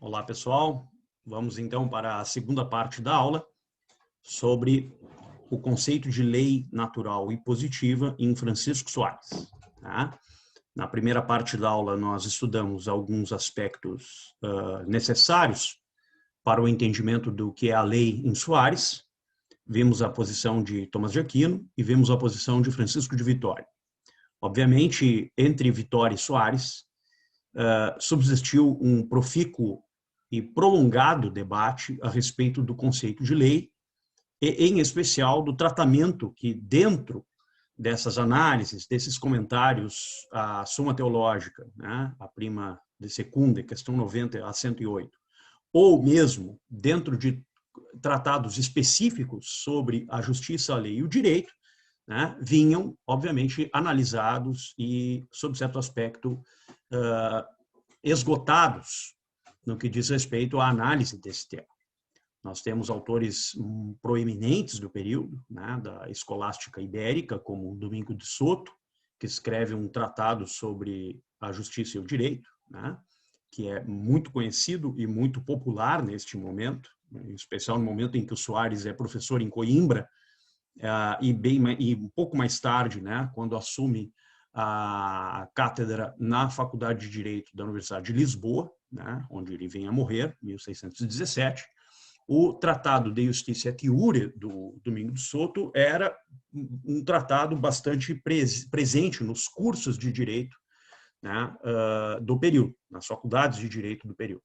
Olá, pessoal. Vamos então para a segunda parte da aula sobre o conceito de lei natural e positiva em Francisco Soares. Tá? Na primeira parte da aula, nós estudamos alguns aspectos necessários para o entendimento do que é a lei em Soares. Vimos a posição de Tomás de Aquino e vimos a posição de Francisco de Vitória. Obviamente, entre Vitória e Soares, subsistiu um profícuo e prolongado debate a respeito do conceito de lei, e, em especial, do tratamento que, dentro dessas análises, desses comentários, a Suma Teológica, né, a Prima de Secunda, questão 90 a 108, ou mesmo dentro de tratados específicos sobre a justiça, a lei e o direito, né, vinham, obviamente, analisados e, sob certo aspecto, esgotados no que diz respeito à análise desse tema. Nós temos autores proeminentes do período, né, da escolástica ibérica, como Domingo de Soto, que escreve um tratado sobre a justiça e o direito, né, que é muito conhecido e muito popular neste momento, em especial no momento em que o Soares é professor em Coimbra, e um pouco mais tarde, né, quando assume a cátedra na Faculdade de Direito da Universidade de Lisboa, né, onde ele vem a morrer, em 1617, o Tratado de Justitia et Iure, do Domingo de Soto, era um tratado bastante presente nos cursos de direito, né, do período, nas faculdades de direito do período.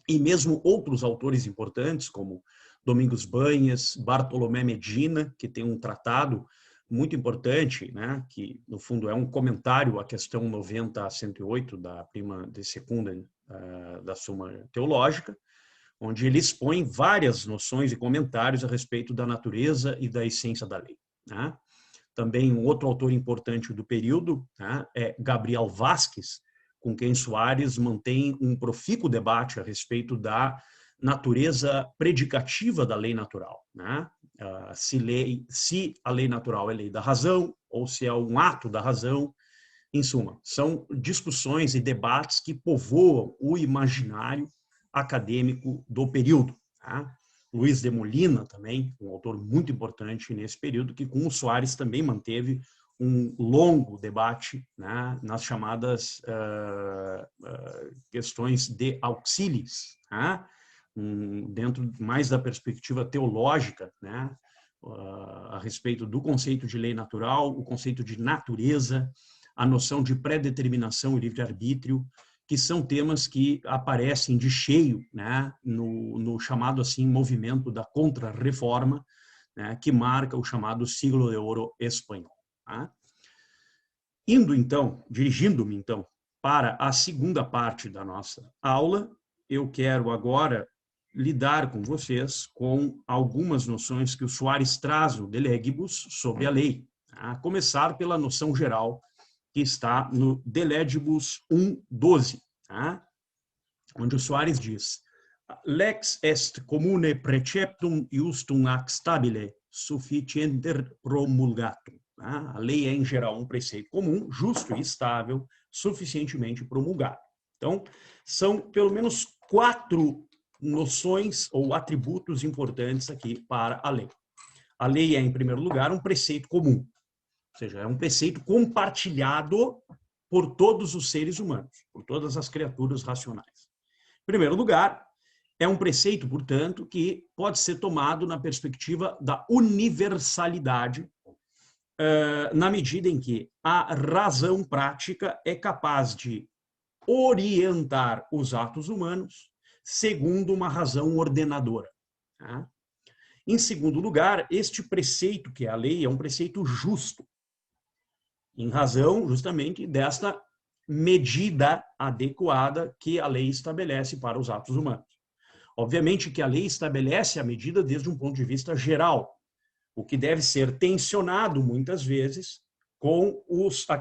E mesmo outros autores importantes, como Domingos Banhas, Bartolomé Medina, que tem um tratado muito importante, né, que, no fundo, é um comentário à questão 90 a 108 da Prima de Secunda da Suma Teológica, onde ele expõe várias noções e comentários a respeito da natureza e da essência da lei. Né? Também um outro autor importante do período, né, é Gabriel Vasques, com quem Soares mantém um profícuo debate a respeito da natureza predicativa da lei natural, né? Se a lei natural é lei da razão ou se é um ato da razão. Em suma, são discussões e debates que povoam o imaginário acadêmico do período. Tá? Luiz de Molina também, um autor muito importante nesse período, que com o Soares também manteve um longo debate, né, nas chamadas questões de auxílios, tá? Dentro mais da perspectiva teológica, né, a respeito do conceito de lei natural, o conceito de natureza, a noção de pré-determinação e livre-arbítrio, que são temas que aparecem de cheio, né, no chamado assim movimento da Contra-Reforma, né, que marca o chamado Siglo de Ouro espanhol. Tá? Dirigindo-me então para a segunda parte da nossa aula, eu quero agora lidar com vocês com algumas noções que o Soares traz no De Legibus sobre a lei, a começar pela noção geral que está no De Legibus 1:12, tá? Onde o Soares diz: lex est commune preceptum justum ac stabile sufficienter promulgatum. Tá? A lei é, em geral, um preceito comum, justo e estável, suficientemente promulgado. Então, são pelo menos 4 noções ou atributos importantes aqui para a lei. A lei é, em primeiro lugar, um preceito comum, ou seja, é um preceito compartilhado por todos os seres humanos, por todas as criaturas racionais. Em primeiro lugar, é um preceito, portanto, que pode ser tomado na perspectiva da universalidade, na medida em que a razão prática é capaz de orientar os atos humanos segundo uma razão ordenadora. Tá? Em segundo lugar, este preceito, que é a lei, é um preceito justo, em razão, justamente, desta medida adequada que a lei estabelece para os atos humanos. Obviamente que a lei estabelece a medida desde um ponto de vista geral, o que deve ser tensionado, muitas vezes, com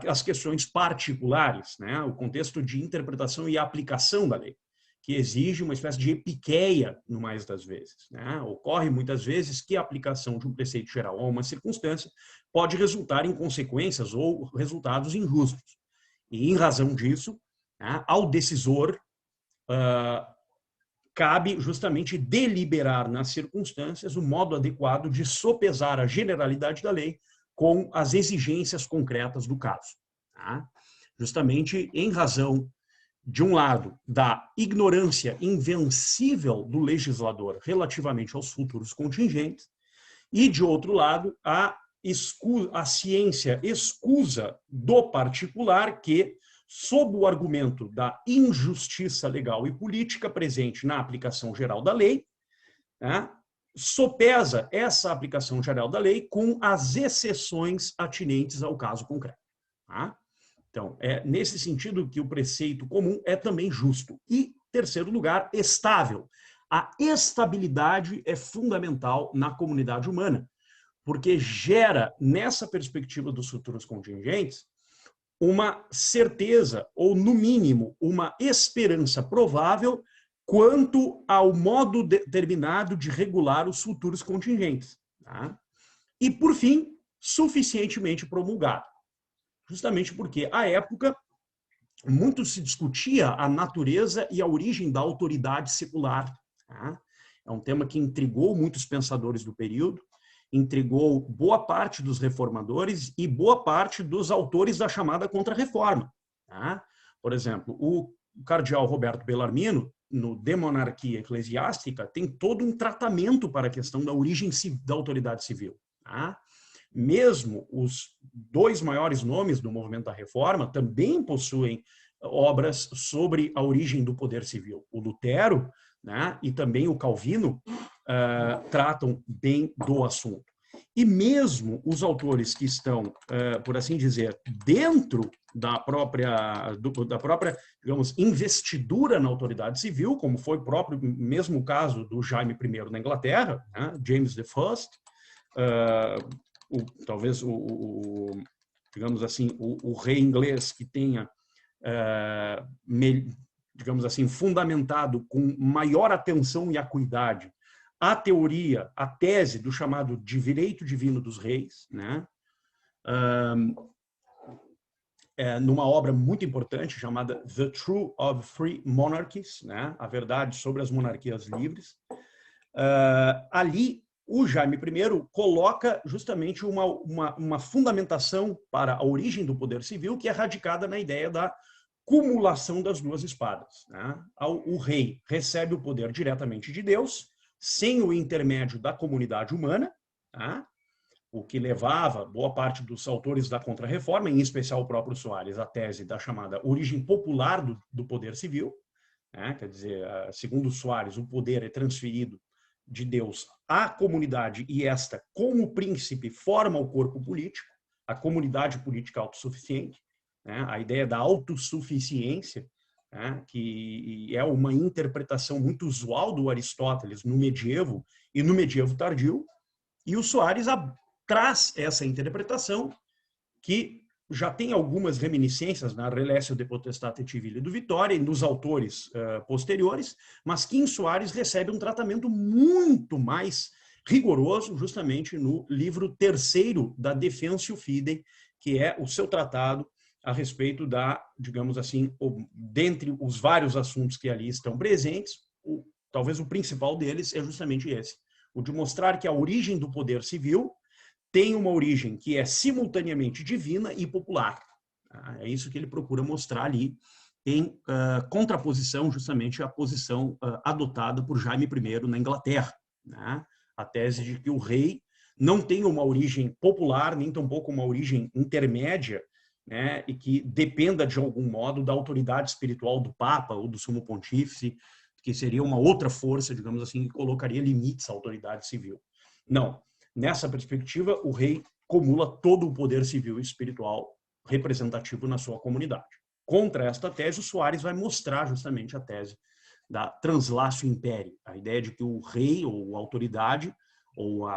as questões particulares, né? O contexto de interpretação e aplicação da lei, que exige uma espécie de epiqueia, no mais das vezes. Né? Ocorre, muitas vezes, que a aplicação de um preceito geral a uma circunstância pode resultar em consequências ou resultados injustos. E, em razão disso, né, ao decisor cabe justamente deliberar nas circunstâncias o modo adequado de sopesar a generalidade da lei com as exigências concretas do caso. Tá? Justamente em razão, de um lado, da ignorância invencível do legislador relativamente aos futuros contingentes, e, de outro lado, a ciência escusa do particular que, sob o argumento da injustiça legal e política presente na aplicação geral da lei, né, sopesa essa aplicação geral da lei com as exceções atinentes ao caso concreto. Tá? Então, é nesse sentido que o preceito comum é também justo. E, terceiro lugar, estável. A estabilidade é fundamental na comunidade humana, porque gera, nessa perspectiva dos futuros contingentes, uma certeza, ou, no mínimo, uma esperança provável quanto ao modo determinado de regular os futuros contingentes. Tá? E, por fim, suficientemente promulgado. Justamente porque, à época, muito se discutia a natureza e a origem da autoridade secular. Tá? É um tema que intrigou muitos pensadores do período, intrigou boa parte dos reformadores e boa parte dos autores da chamada Contra-Reforma. Tá? Por exemplo, o cardeal Roberto Bellarmino, no De Monarquia Eclesiástica, tem todo um tratamento para a questão da origem da autoridade civil. Tá? Mesmo os dois maiores nomes do movimento da Reforma também possuem obras sobre a origem do poder civil. O Lutero, né, e também o Calvino tratam bem do assunto. E mesmo os autores que estão, por assim dizer, dentro da própria, digamos, investidura na autoridade civil, como foi o próprio mesmo caso do Jaime I na Inglaterra, né, James I, talvez digamos assim, o rei inglês que tenha, digamos assim, fundamentado com maior atenção e acuidade a teoria, a tese do chamado direito divino dos reis, né? Numa obra muito importante chamada The Truth of Free Monarchies, né? A verdade sobre as monarquias livres. Ali, o Jaime I coloca justamente uma fundamentação para a origem do poder civil que é radicada na ideia da cumulação das duas espadas. Né? O rei recebe o poder diretamente de Deus, sem o intermédio da comunidade humana, tá? O que levava boa parte dos autores da Contra-Reforma, em especial o próprio Soares, a tese da chamada origem popular do poder civil. Né? Quer dizer, segundo Soares, o poder é transferido de Deus à comunidade e esta, como príncipe, forma o corpo político, a comunidade política autossuficiente, né? A ideia da autossuficiência, né? Que é uma interpretação muito usual do Aristóteles no medievo e no medievo tardio, e o Soares traz essa interpretação que já tem algumas reminiscências na Relatio de Potestate Civile do Vitória e nos autores posteriores, mas que em Soares recebe um tratamento muito mais rigoroso, justamente no livro terceiro da Defensio Fidei, que é o seu tratado a respeito da, digamos assim, dentre os vários assuntos que ali estão presentes, talvez o principal deles é justamente esse, o de mostrar que a origem do poder civil tem uma origem que é simultaneamente divina e popular. É isso que ele procura mostrar ali, em contraposição justamente à posição adotada por Jaime I na Inglaterra. Né? A tese de que o rei não tem uma origem popular, nem tampouco uma origem intermédia, né? E que dependa de algum modo da autoridade espiritual do Papa ou do Sumo Pontífice, que seria uma outra força, digamos assim, que colocaria limites à autoridade civil. Não. Nessa perspectiva, o rei cumula todo o poder civil e espiritual representativo na sua comunidade. Contra esta tese, o Soares vai mostrar justamente a tese da translatio imperii, a ideia de que o rei ou a autoridade, ou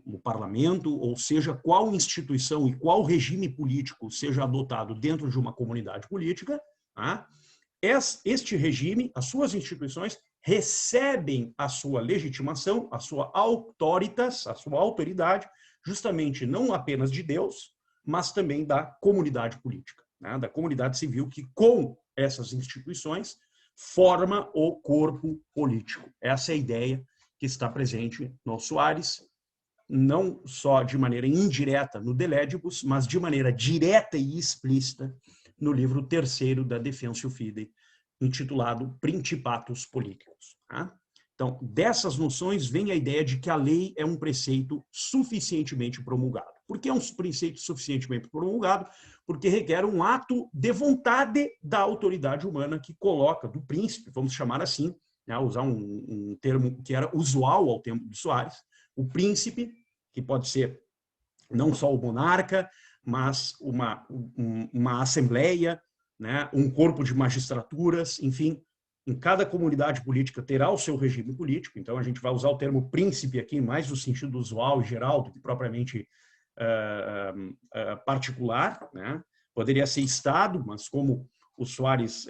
o parlamento, ou seja, qual instituição e qual regime político seja adotado dentro de uma comunidade política, tá? Este regime, as suas instituições, recebem a sua legitimação, a sua autoritas, a sua autoridade, justamente não apenas de Deus, mas também da comunidade política, né? Da comunidade civil, que com essas instituições forma o corpo político. Essa é a ideia que está presente no Soares, não só de maneira indireta no De Legibus, mas de maneira direta e explícita no livro terceiro da Defensio Fidei, intitulado Principatus Politicus. Tá? Então, dessas noções vem a ideia de que a lei é um preceito suficientemente promulgado. Por que é um preceito suficientemente promulgado? Porque requer um ato de vontade da autoridade humana que coloca, do príncipe, vamos chamar assim, né, usar um termo que era usual ao tempo de Soares, o príncipe, que pode ser não só o monarca, mas uma assembleia, né, um corpo de magistraturas, enfim, em cada comunidade política terá o seu regime político, então a gente vai usar o termo príncipe aqui mais no sentido usual e geral do que propriamente particular, né? Poderia ser Estado, mas como o Soares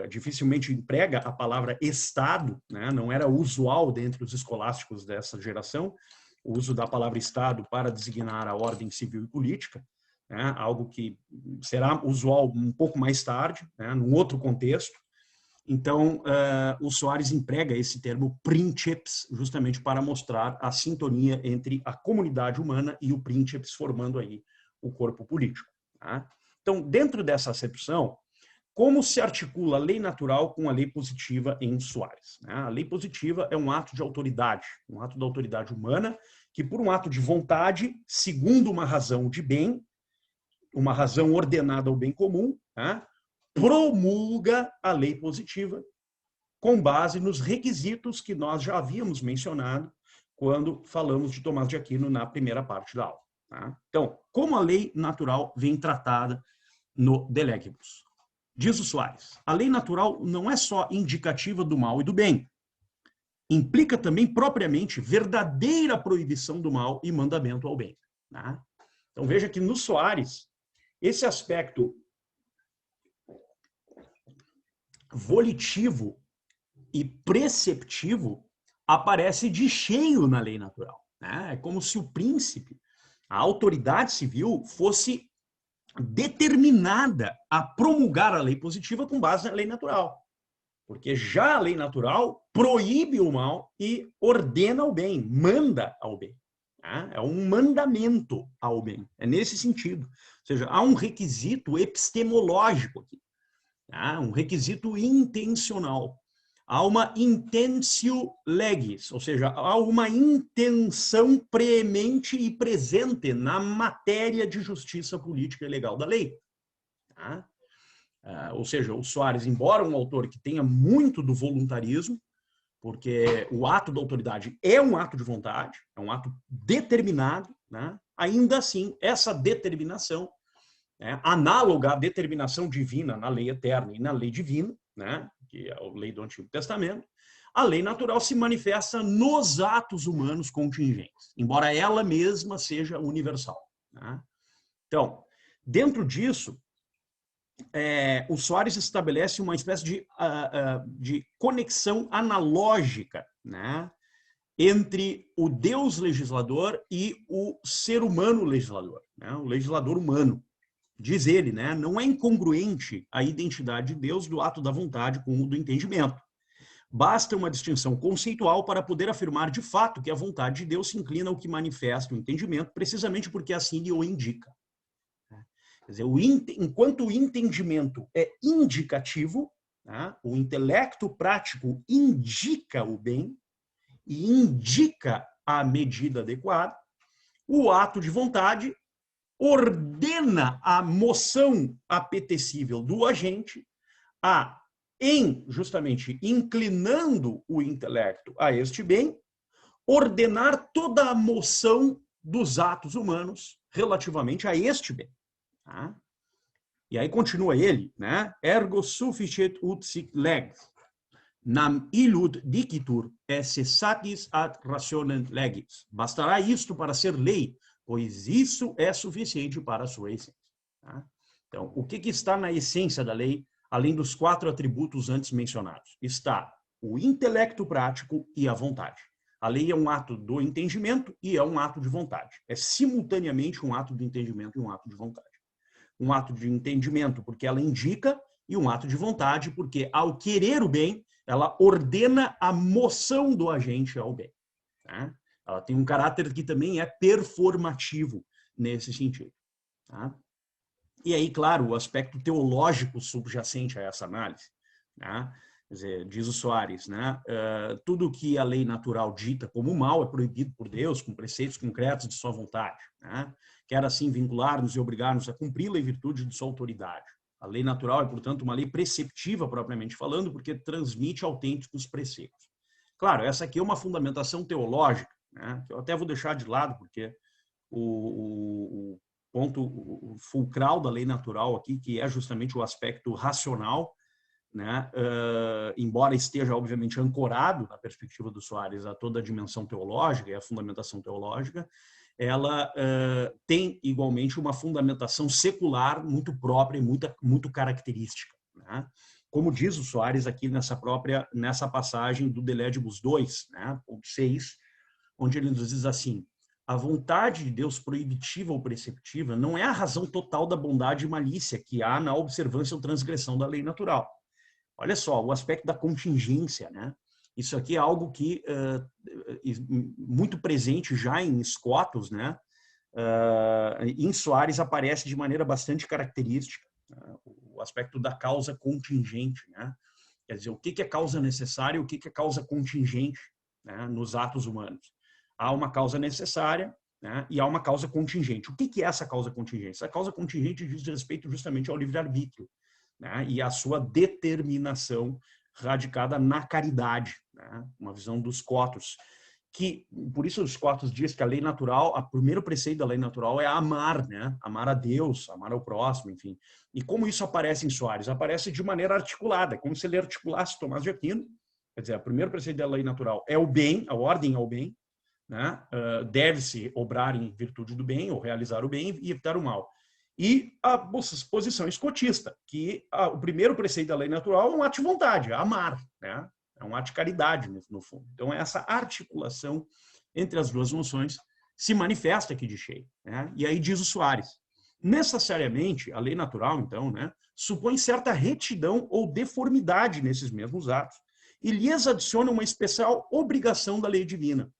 dificilmente emprega a palavra Estado, né? Não era usual dentre os escolásticos dessa geração o uso da palavra Estado para designar a ordem civil e política, né? Algo que será usual um pouco mais tarde, né? Num outro contexto. Então, o Soares emprega esse termo princeps justamente para mostrar a sintonia entre a comunidade humana e o princeps, formando aí o corpo político. Tá? Então, dentro dessa acepção, como se articula a lei natural com a lei positiva em Soares? A lei positiva é um ato de autoridade, um ato da autoridade humana, que por um ato de vontade, segundo uma razão de bem, uma razão ordenada ao bem comum, tá? Promulga a lei positiva com base nos requisitos que nós já havíamos mencionado quando falamos de Tomás de Aquino na primeira parte da aula. Tá? Então, como a lei natural vem tratada no De Legibus? Diz o Soares, a lei natural não é só indicativa do mal e do bem, implica também propriamente verdadeira proibição do mal e mandamento ao bem. Tá? Então, veja que no Soares, esse aspecto volitivo e preceptivo aparece de cheio na lei natural. Né? É como se o príncipe, a autoridade civil, fosse determinada a promulgar a lei positiva com base na lei natural. Porque já a lei natural proíbe o mal e ordena o bem, manda ao bem. Né? É um mandamento ao bem. É nesse sentido. Ou seja, há um requisito epistemológico aqui. Um requisito intencional. Há uma intentio legis, ou seja, há uma intenção preemente e presente na matéria de justiça política e legal da lei. Tá? Ou seja, o Soares, embora um autor que tenha muito do voluntarismo, porque o ato da autoridade é um ato de vontade, é um ato determinado, né? Ainda assim, essa determinação análoga à determinação divina na lei eterna e na lei divina, né, que é a lei do Antigo Testamento, a lei natural se manifesta nos atos humanos contingentes, embora ela mesma seja universal. Né? Então, dentro disso, o Soares estabelece uma espécie de conexão analógica, né, entre o Deus legislador e o ser humano legislador, né, o legislador humano. Diz ele, né, não é incongruente a identidade de Deus do ato da vontade com o do entendimento. Basta uma distinção conceitual para poder afirmar de fato que a vontade de Deus se inclina ao que manifesta o entendimento, precisamente porque assim lhe o indica. Quer dizer, enquanto o entendimento é indicativo, tá, o intelecto prático indica o bem e indica a medida adequada, o ato de vontade ordena a moção apetecível do agente justamente inclinando o intelecto a este bem, ordenar toda a moção dos atos humanos relativamente a este bem. Tá? E aí continua ele, né? Ergo sufficit ut sic lex, nam illud dicitur esse satis ad rationem legis. Bastará isto para ser lei, pois isso é suficiente para a sua essência. Tá? Então, o que está na essência da lei, além dos 4 atributos antes mencionados? Está o intelecto prático e a vontade. A lei é um ato do entendimento e é um ato de vontade. É simultaneamente um ato de entendimento e um ato de vontade. Um ato de entendimento, porque ela indica, e um ato de vontade, porque ao querer o bem, ela ordena a moção do agente ao bem. Tá? Ela tem um caráter que também é performativo nesse sentido. Tá? E aí, claro, o aspecto teológico subjacente a essa análise. Tá? Quer dizer, diz o Soares, né? Tudo que a lei natural dita como mal é proibido por Deus, com preceitos concretos de sua vontade. Né? Quer assim vincular-nos e obrigar-nos a cumpri-la em virtude de sua autoridade. A lei natural é, portanto, uma lei preceptiva, propriamente falando, porque transmite autênticos preceitos. Claro, essa aqui é uma fundamentação teológica, né? Que eu até vou deixar de lado, porque o ponto fulcral da lei natural aqui, que é justamente o aspecto racional, né? Embora esteja, obviamente, ancorado na perspectiva do Soares a toda a dimensão teológica e a fundamentação teológica, ela tem, igualmente, uma fundamentação secular muito própria e muito característica. Né? Como diz o Soares aqui nessa passagem do De Legibus 2, né? Ponto 6, onde ele nos diz assim: a vontade de Deus proibitiva ou preceptiva não é a razão total da bondade e malícia que há na observância ou transgressão da lei natural. Olha só, o aspecto da contingência, né? Isso aqui é algo que muito presente já em Scotus, né? Em Soares aparece de maneira bastante característica, né? O aspecto da causa contingente, né? Quer dizer, o que é causa necessária e o que é causa contingente, né? Nos atos humanos. Há uma causa necessária, né? E há uma causa contingente. O que é essa causa contingente? Essa causa contingente diz respeito justamente ao livre-arbítrio, né? E a sua determinação radicada na caridade, né? Uma visão dos Scotus, que por isso os Scotus diz que a lei natural, o primeiro preceito da lei natural é amar, né? Amar a Deus, amar ao próximo, enfim. E como isso aparece em Soares? Aparece de maneira articulada, como se ele articulasse Tomás de Aquino. Quer dizer, o primeiro preceito da lei natural é o bem, a ordem ao bem, né? Deve-se obrar em virtude do bem, ou realizar o bem e evitar o mal. E a posição escotista, que o primeiro preceito da lei natural é um ato de vontade, é amar, né? É um ato de caridade, no fundo. Então, essa articulação entre as duas noções se manifesta aqui de cheio, né? E aí diz o Soares: necessariamente, a lei natural, então, né, supõe certa retidão ou deformidade nesses mesmos atos e lhes adiciona uma especial obrigação da lei divina.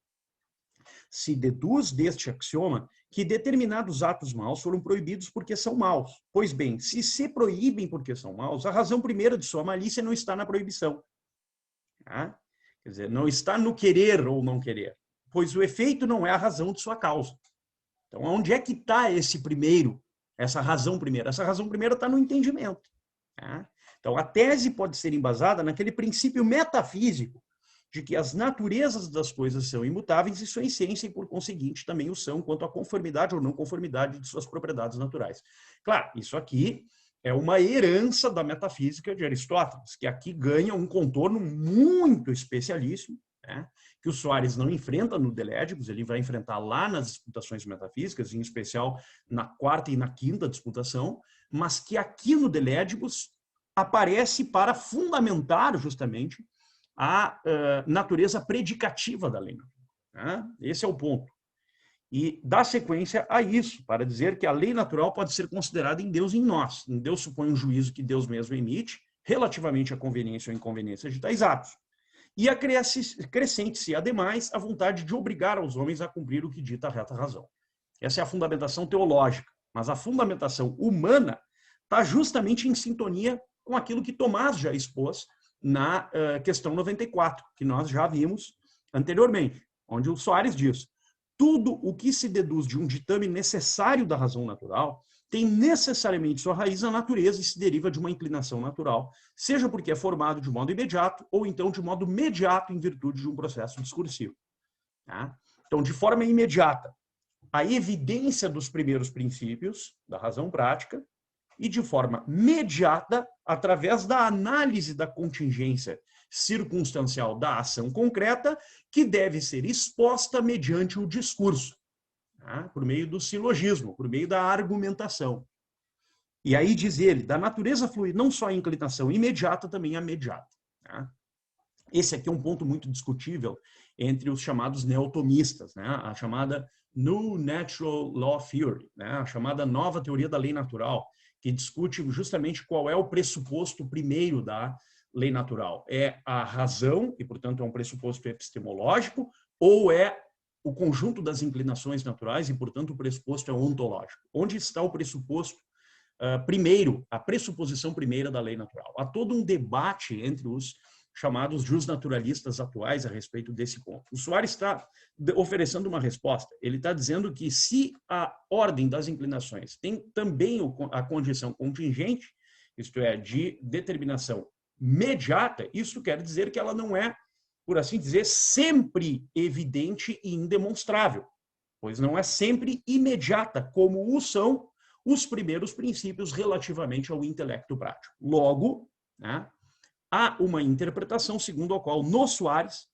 Se deduz deste axioma que determinados atos maus foram proibidos porque são maus. Pois bem, se proíbem porque são maus, a razão primeira de sua malícia não está na proibição. Tá? Quer dizer, não está no querer ou não querer, pois o efeito não é a razão de sua causa. Então, onde é que está essa razão primeira? Essa razão primeira está no entendimento. Tá? Então, a tese pode ser embasada naquele princípio metafísico de que as naturezas das coisas são imutáveis e sua essência, e por conseguinte também o são quanto à conformidade ou não conformidade de suas propriedades naturais. Claro, isso aqui é uma herança da metafísica de Aristóteles, que aqui ganha um contorno muito especialíssimo, né? Que o Soares não enfrenta no De Legibus, ele vai enfrentar lá nas disputações metafísicas, em especial na quarta e na quinta disputação, mas que aqui no De Legibus aparece para fundamentar justamente a natureza predicativa da lei. Né? Esse é o ponto. E dá sequência a isso, para dizer que a lei natural pode ser considerada em Deus e em nós. Em Deus supõe um juízo que Deus mesmo emite, relativamente à conveniência ou inconveniência de tais atos. E acrescente-se, ademais, a vontade de obrigar aos homens a cumprir o que dita a reta razão. Essa é a fundamentação teológica. Mas a fundamentação humana está justamente em sintonia com aquilo que Tomás já expôs na questão 94, que nós já vimos anteriormente, onde o Soares diz: tudo o que se deduz de um ditame necessário da razão natural tem necessariamente sua raiz na natureza e se deriva de uma inclinação natural, seja porque é formado de modo imediato ou então de modo mediato em virtude de um processo discursivo. Tá? Então, de forma imediata, a evidência dos primeiros princípios da razão prática, e de forma mediata, através da análise da contingência circunstancial da ação concreta, que deve ser exposta mediante o discurso, tá? Por meio do silogismo, por meio da argumentação. E aí diz ele, da natureza flui não só a inclinação imediata, também a mediata. Tá? Esse aqui é um ponto muito discutível entre os chamados neotomistas, né? A chamada New Natural Law Theory, né? A chamada nova teoria da lei natural, que discute justamente qual é o pressuposto primeiro da lei natural. É a razão, e, portanto, é um pressuposto epistemológico, ou é o conjunto das inclinações naturais, e, portanto, o pressuposto é ontológico. Onde está o pressuposto primeiro, a pressuposição primeira da lei natural? Há todo um debate entre os chamados justnaturalistas atuais a respeito desse ponto. O Soares está oferecendo uma resposta. Ele está dizendo que se a ordem das inclinações tem também a condição contingente, isto é, de determinação imediata, isso quer dizer que ela não é, por assim dizer, sempre evidente e indemonstrável, pois não é sempre imediata, como o são os primeiros princípios relativamente ao intelecto prático. Logo, né, há uma interpretação segundo a qual, no Soares,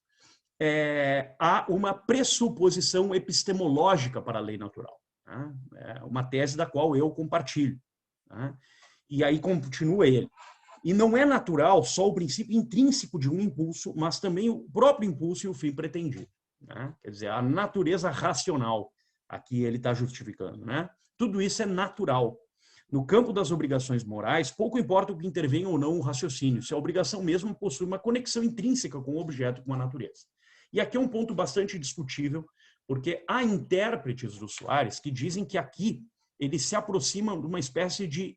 há uma pressuposição epistemológica para a lei natural. Né? É uma tese da qual eu compartilho. Né? E aí continua ele. E não é natural só o princípio intrínseco de um impulso, mas também o próprio impulso e o fim pretendido. Né? Quer dizer, a natureza racional, aqui ele está justificando. Né? Tudo isso é natural. No campo das obrigações morais, pouco importa o que intervenha ou não o raciocínio, se a obrigação mesmo possui uma conexão intrínseca com o objeto, com a natureza. E aqui é um ponto bastante discutível, porque há intérpretes do Soares que dizem que aqui ele se aproxima de uma espécie de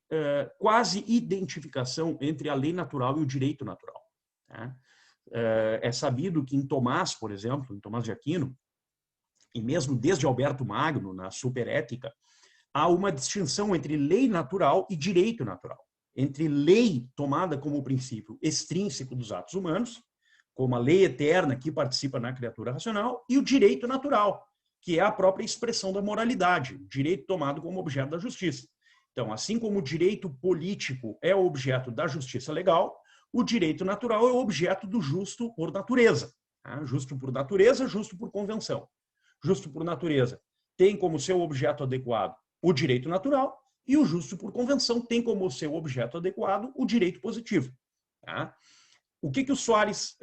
quase identificação entre a lei natural e o direito natural. Né? É sabido que em Tomás, por exemplo, em Tomás de Aquino, e mesmo desde Alberto Magno, na Superética, há uma distinção entre lei natural e direito natural. Entre lei tomada como princípio extrínseco dos atos humanos, como a lei eterna que participa na criatura racional, e o direito natural, que é a própria expressão da moralidade, direito tomado como objeto da justiça. Então, assim como o direito político é o objeto da justiça legal, o direito natural é o objeto do justo por natureza. Né? Justo por natureza, justo por convenção. Justo por natureza tem como seu objeto adequado o direito natural, e o justo por convenção tem como seu objeto adequado o direito positivo. Tá? O que o Soares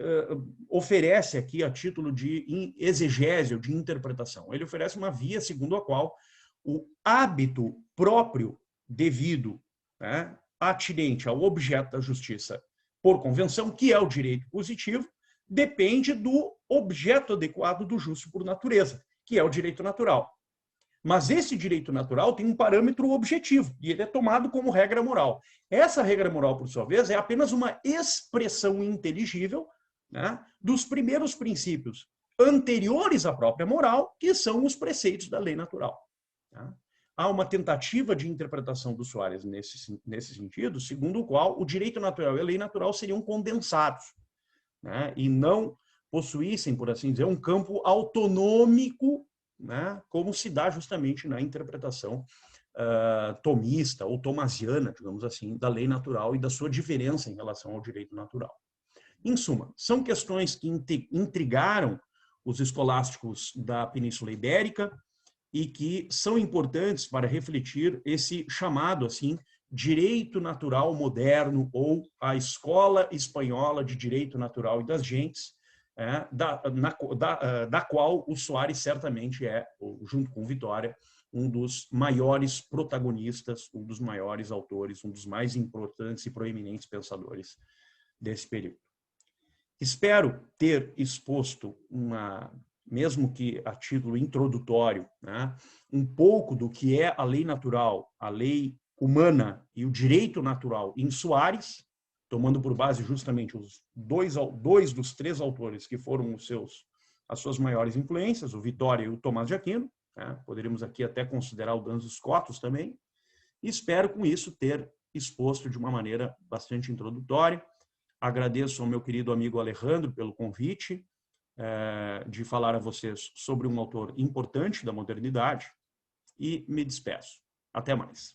oferece aqui a título de exegese ou de interpretação? Ele oferece uma via segundo a qual o hábito próprio devido, né, atinente ao objeto da justiça por convenção, que é o direito positivo, depende do objeto adequado do justo por natureza, que é o direito natural. Mas esse direito natural tem um parâmetro objetivo, e ele é tomado como regra moral. Essa regra moral, por sua vez, é apenas uma expressão inteligível, né, dos primeiros princípios anteriores à própria moral, que são os preceitos da lei natural. Tá? Há uma tentativa de interpretação do Soares nesse sentido, segundo o qual o direito natural e a lei natural seriam condensados, né, e não possuíssem, por assim dizer, um campo autonômico, né, como se dá justamente na interpretação tomista ou tomasiana, digamos assim, da lei natural e da sua diferença em relação ao direito natural. Em suma, são questões que intrigaram os escolásticos da Península Ibérica e que são importantes para refletir esse chamado assim direito natural moderno ou a escola espanhola de direito natural e das gentes, da qual o Soares certamente é, junto com Vitória, um dos maiores protagonistas, um dos maiores autores, um dos mais importantes e proeminentes pensadores desse período. Espero ter exposto mesmo que a título introdutório, né, um pouco do que é a lei natural, a lei humana e o direito natural em Soares, tomando por base justamente os dois dos três autores que foram as suas maiores influências, o Vitória e o Tomás de Aquino. Né? Poderíamos aqui até considerar o Duns Scotus também. E espero, com isso, ter exposto de uma maneira bastante introdutória. Agradeço ao meu querido amigo Alejandro pelo convite de falar a vocês sobre um autor importante da modernidade e me despeço. Até mais.